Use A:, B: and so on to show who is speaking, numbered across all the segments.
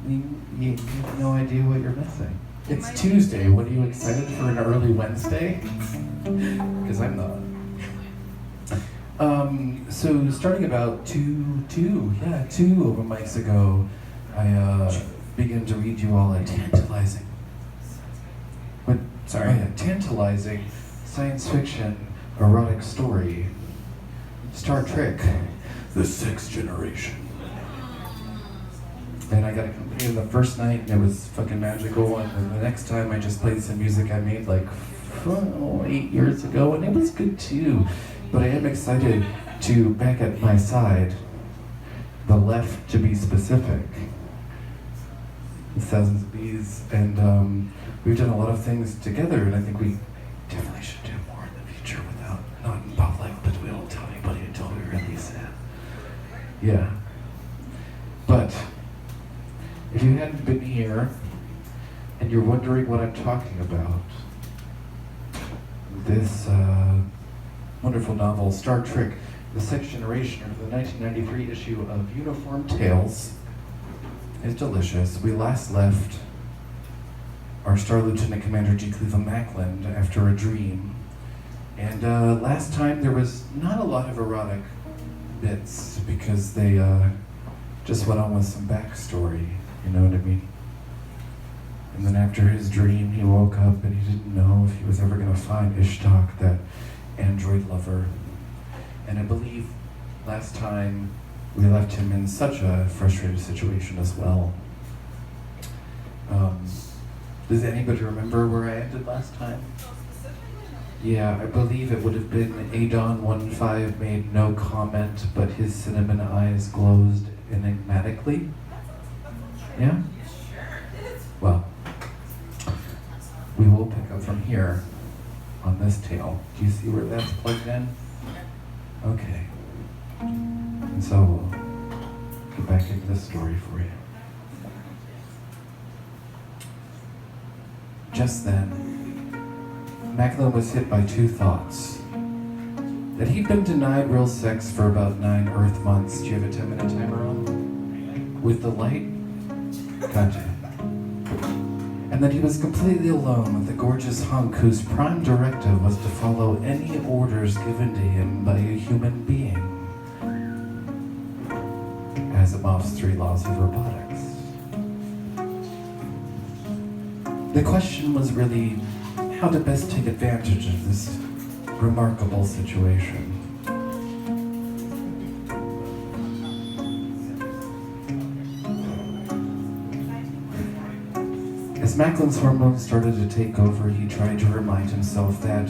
A: You have no idea what you're missing. It's Tuesday. What are you excited for an early Wednesday? Because I'm not. So starting about two open mics ago, I began to read you all a tantalizing science fiction erotic story. Star Trek, The Sixth Generation. And I got a company the first night and it was fucking magical, and then the next time I just played some music I made like 8 years ago and it was good too. But I am excited to back at my side, the left to be specific, Thousands of Beez, and we've done a lot of things together, and I think we definitely should do more in the future without, not in public, but we won't tell anybody until we release it. Yeah. But if you hadn't been here and you're wondering what I'm talking about, this wonderful novel, Star Trek, The Sixth Generation, or the 1993 issue of Uniform Tales, is delicious. We last left our Star Lieutenant Commander G. Cleveland Macklin after a dream. And last time there was not a lot of erotic bits because they just went on with some backstory, you know what I mean? And then after his dream, he woke up and he didn't know if he was ever going to find Ishtok, that android lover. And I believe last time we left him in such a frustrated situation as well. Does anybody remember where I ended last time? Yeah, I believe it would have been Adon15 made no comment, but his cinnamon eyes glowed enigmatically. Yeah? Well, we will pick up from here on this tale. Do you see where that's plugged in? Okay. And so we'll get back into this story for you. Just then, Macklin was hit by two thoughts. That he'd been denied real sex for about 9 Earth months. Do you have a 10-minute timer on? With the light? Gotcha. And that he was completely alone with the gorgeous hunk whose prime directive was to follow any orders given to him by a human being. Asimov's 3 laws of robotics. The question was really how to best take advantage of this remarkable situation. As Macklin's hormones started to take over, he tried to remind himself that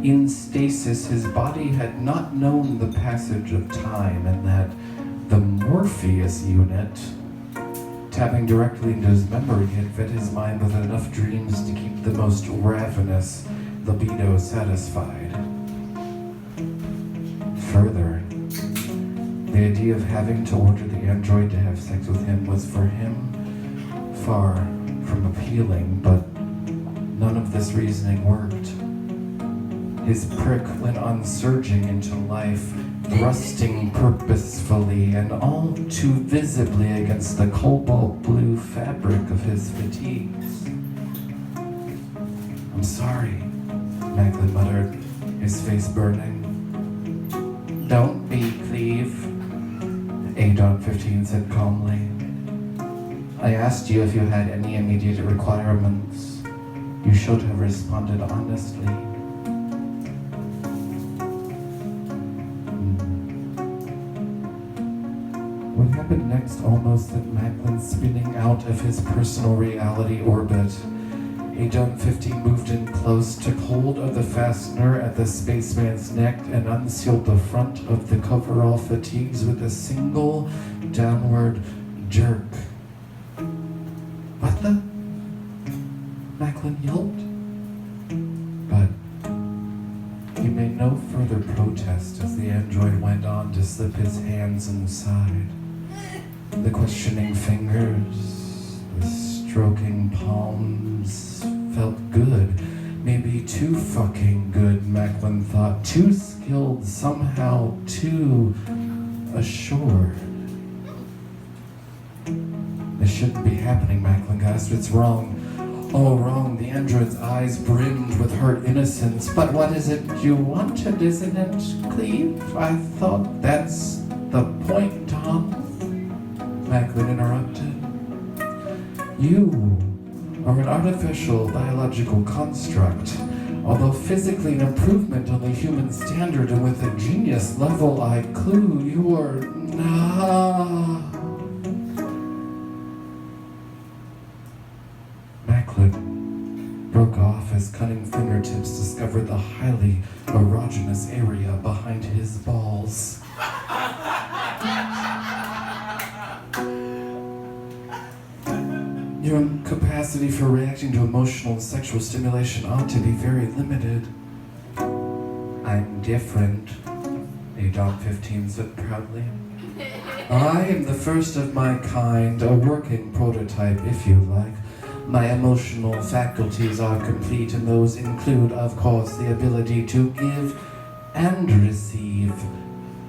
A: in stasis his body had not known the passage of time, and that the Morpheus unit, tapping directly into his memory, had fed his mind with enough dreams to keep the most ravenous libido satisfied. Further, the idea of having to order the android to have sex with him was for him far from appealing, but none of this reasoning worked. His prick went on surging into life, thrusting purposefully and all too visibly against the cobalt blue fabric of his fatigues. "I'm sorry," Macklin muttered, his face burning. "Don't be, Cleve," Adon15 said calmly. "I asked you if you had any immediate requirements. You should have responded honestly." What happened next almost sent Macklin spinning out of his personal reality orbit. Adon15 moved in close, took hold of the fastener at the spaceman's neck, and unsealed the front of the coverall fatigues with a single downward jerk. "What the?" Macklin yelped. But he made no further protest as the android went on to slip his hands inside. The questioning fingers, the stroking palms felt good. Maybe too fucking good, Macklin thought. Too skilled, somehow too assured. The shouldn't be happening, Macklin gasped. It's wrong. Oh, wrong. The android's eyes brimmed with hurt innocence. But what is it you wanted, isn't it, Cleve? I thought that's the point, Tom. Macklin interrupted. You are an artificial biological construct. Although physically an improvement on the human standard and with a genius level IQ, you are Macklin broke off as cunning fingertips discovered the highly erogenous area behind his balls. Your capacity for reacting to emotional and sexual stimulation ought to be very limited. I'm different, Adon 15 said proudly. I am the first of my kind, a working prototype, if you like. My emotional faculties are complete, and those include, of course, the ability to give and receive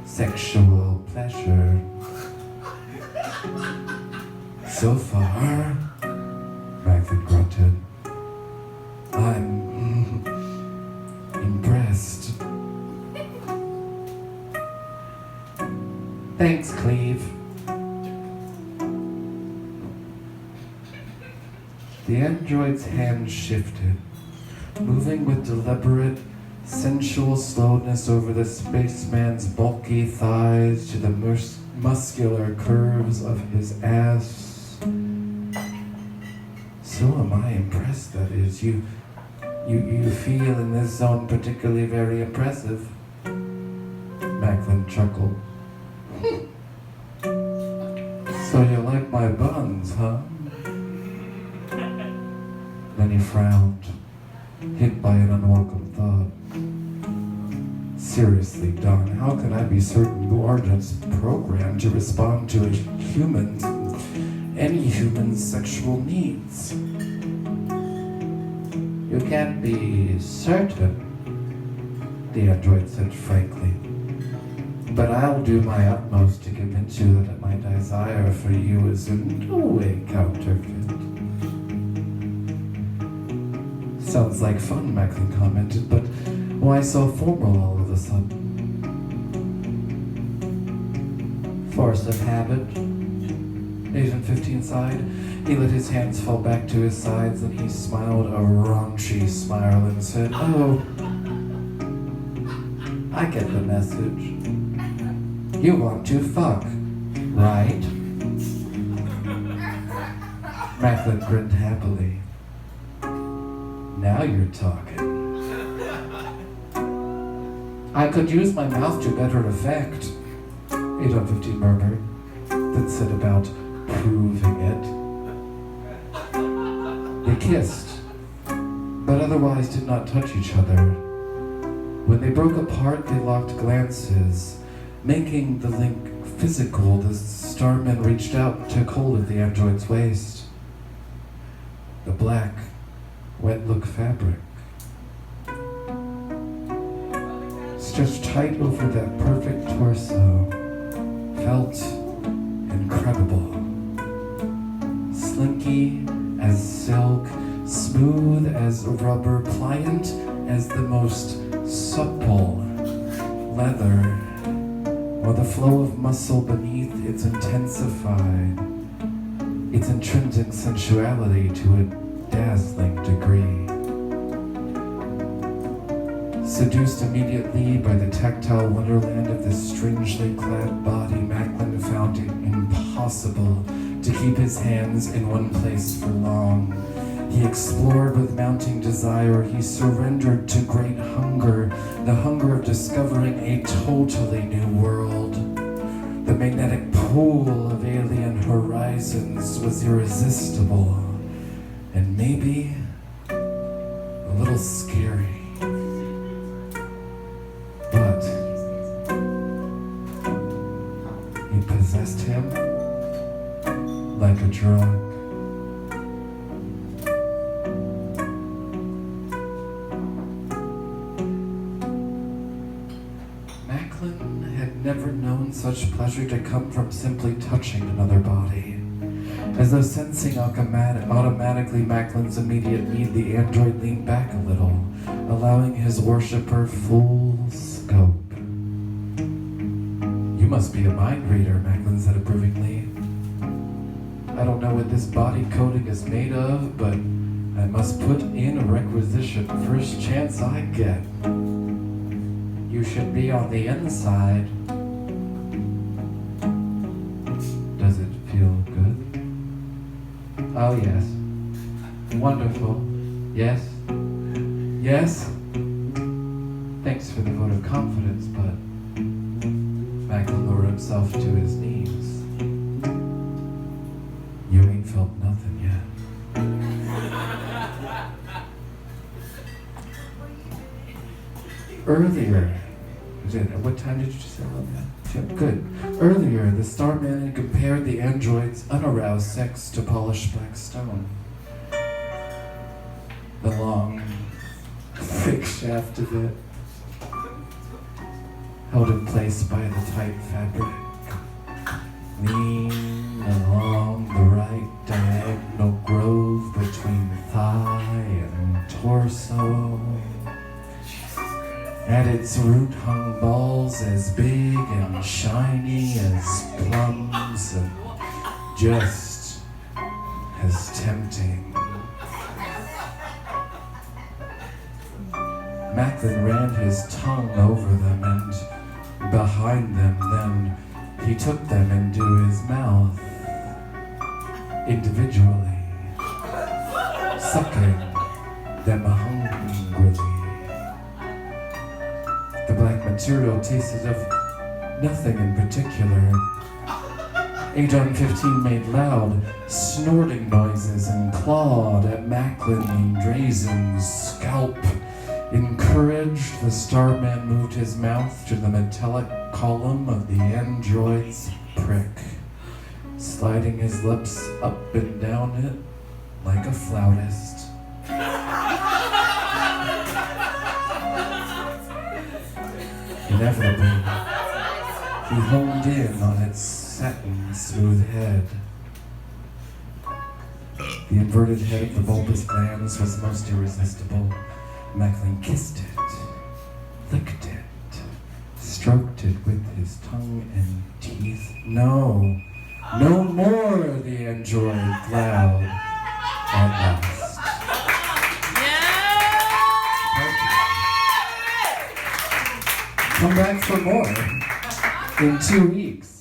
A: sexual pleasure. So far, Macklin grunted, I'm impressed. Thanks, Cleve. The android's hand shifted, moving with deliberate, sensual slowness over the spaceman's bulky thighs to the muscular curves of his ass. So am I impressed, that is. You feel in this zone particularly very impressive. Macklin chuckled. So you like my buns, huh? Then he frowned, hit by an unwelcome thought. Seriously, Don, how can I be certain you are just programmed to respond to any human's sexual needs? You can't be certain, the android said frankly. But I'll do my utmost to convince you that my desire for you is in no way counterfeit. Sounds like fun, Macklin commented, but why so formal all of a sudden? Force of habit, Agent 15 sighed. He let his hands fall back to his sides and he smiled a raunchy smile and said, Oh, I get the message. You want to fuck, right? Macklin grinned happily. Now you're talking. I could use my mouth to better effect, Adon 15 murmured, then said about proving it. They kissed, but otherwise did not touch each other. When they broke apart, they locked glances, making the link physical. The starman reached out and took hold of the android's waist. The black, wet-look fabric stretched tight over that perfect torso, felt incredible. Slinky as silk, smooth as rubber, pliant as the most supple leather, while the flow of muscle beneath its intensified its intrinsic sensuality to a dazzling degree. Seduced immediately by the tactile wonderland of this strangely clad body, Macklin found it impossible to keep his hands in one place for long. He explored with mounting desire. He surrendered to great hunger, the hunger of discovering a totally new world. The magnetic pull of alien horizons was irresistible, and maybe a little scary. But he possessed him like a drug. Macklin had never known such pleasure to come from simply touching another body. As though sensing automatically Macklin's immediate need, the android leaned back a little, allowing his worshipper full scope. You must be a mind reader, Macklin said approvingly. I don't know what this body coating is made of, but I must put in a requisition first chance I get. You should be on the inside. Does it feel good? Oh, yes. Wonderful. Yes. Yes. Thanks for the vote of confidence, but Macklin lowered himself to his knees. You ain't felt nothing yet. Earlier, what time did you say about that? Good. Earlier, the Starman had compared the android's unaroused sex to polished black stone. The long, thick shaft of it, held in place by the tight fabric, lean along the right diagonal grove between thigh and torso. At its root hung balls as big and shiny as plums and just as tempting. Macklin ran his tongue over them and behind them, then he took them into his mouth individually, sucking them hungrily. The black material tasted of nothing in particular. Ajon 15 made loud, snorting noises and clawed at Macklin Drazen's scalp. Encouraged, the Starman moved his mouth to the metallic column of the android's prick, sliding his lips up and down it like a flautist. Inevitably, he honed in on its satin smooth head. The inverted head of the bulbous glands was most irresistible. Macklin kissed it, licked it, stroked it with his tongue and teeth. No, no more, the android growled at last. Come back for more in 2 weeks.